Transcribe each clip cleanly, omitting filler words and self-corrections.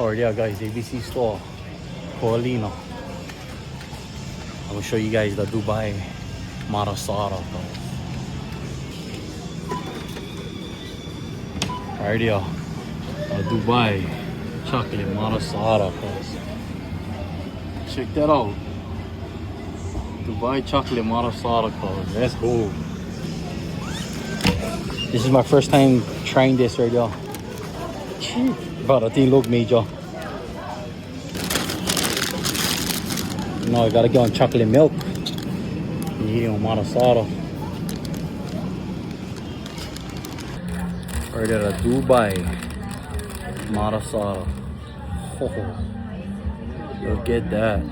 Alright, yeah, guys, ABC store, Paulino. I will show you guys the Dubai Malasada. Alright, yeah, Dubai chocolate Malasada. Check that out. Dubai chocolate Malasada. Let's go. This is my first time trying this right now. Bro, the thing look major. No, I gotta get on chocolate milk. I'm eating on Malasada. Right there, Dubai Malasada. Oh, look at that.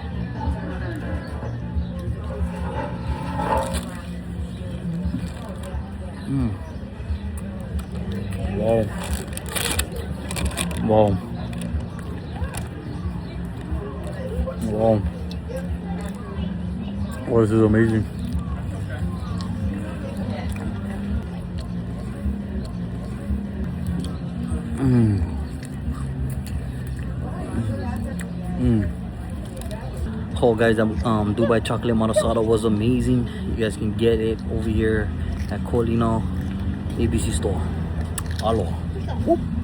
Wow. Wow. Wow. Oh, this is amazing. Oh guys, Dubai chocolate Malasada was amazing. You guys can get it over here at Colino ABC store. Hello.